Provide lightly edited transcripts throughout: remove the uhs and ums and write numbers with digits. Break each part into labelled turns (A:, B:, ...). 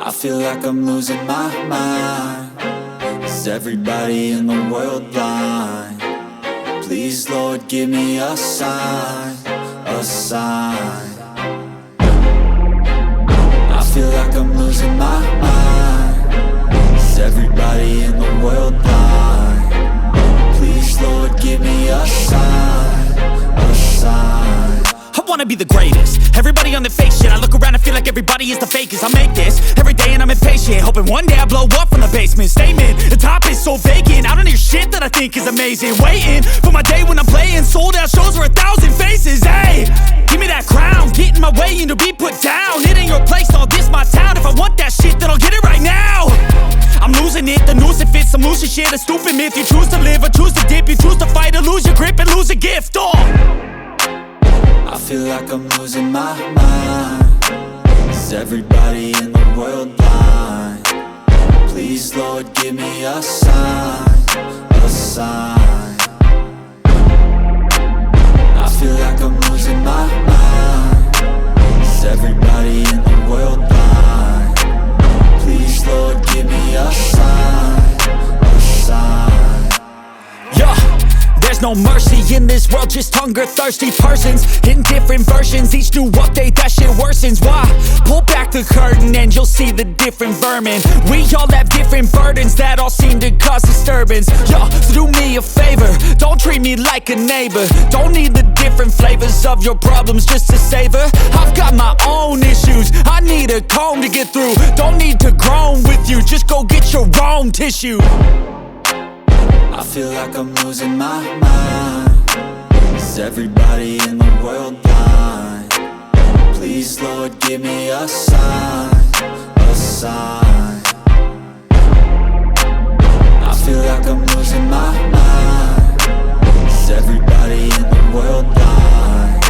A: I feel like I'm losing my mind. Is everybody in the world blind? Please, Lord, give me a sign, a sign. I feel like I'm losing my mind. Is everybody in the world blind? Please, Lord, give me a sign, a sign.
B: I wanna be the greatest. Everybody on the fake shit. I look around and feel like everybody is the fakest. I make this every day and I'm impatient, hoping one day I blow up from the basement. Statement, the top is so vacant. I don't hear shit that I think is amazing. Waiting for my day when I'm playing sold out shows for 1,000 faces. Hey, give me that crown, get in my way and to be put down. It ain't your place, all this my town. If I want that shit, then I'll get it right now. I'm losing it, the noose it fits. I'm losing shit, a stupid myth. You choose to live or choose to dip. You choose to fight or lose your grip and lose a gift.
A: I feel like I'm losing my mind. Is everybody in the world blind? Please, Lord, give me a sign, a sign. I feel like I'm losing my mind. Is everybody in the world blind? Please, Lord, give me a sign, a sign.
B: Yeah. There's no mercy in this world, just hunger-thirsty persons in different versions. Each new update, that shit worsens. Why? Pull back the curtain and you'll see the different vermin. We all have different burdens that all seem to cause disturbance. Yo, so do me a favor, don't treat me like a neighbor. Don't need the different flavors of your problems just to savor. I've got my own issues, I need a comb to get through. Don't need to groan with you, just go get your own tissue.
A: I feel like I'm losing my mind. Is everybody in the world blind? Please, Lord, give me a sign, a sign. I feel like I'm losing my mind. Is everybody in the world blind?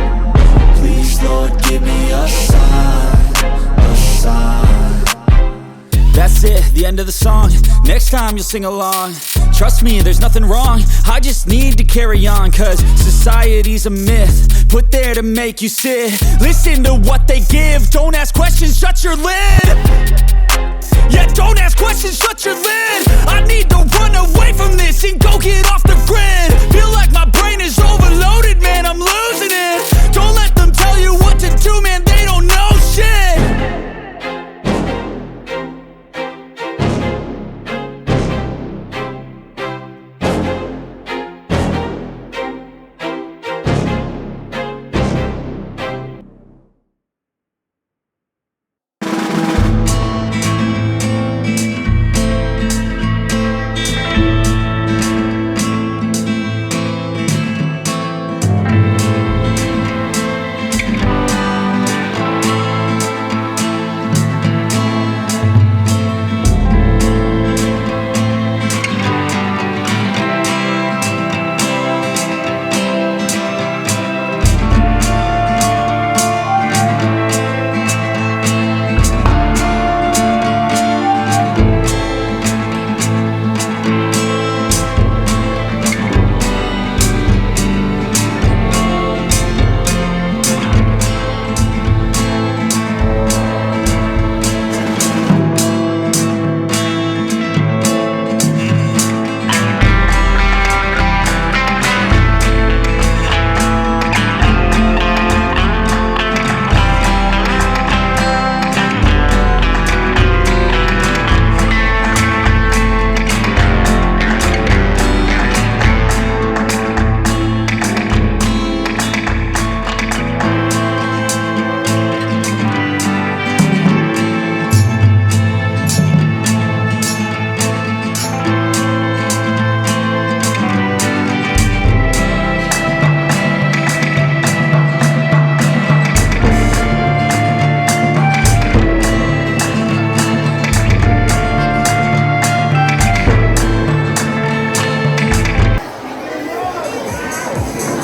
A: Please, Lord, give me a sign, a sign.
B: That's it, the end of the song. Next time you'll sing along. Trust me, there's nothing wrong. I just need to carry on, cause society's a myth put there to make you sit. Listen to what they give. Don't ask questions, shut your lid. Yeah, don't ask questions, shut your lid. I need to run away from this and go get off the grid.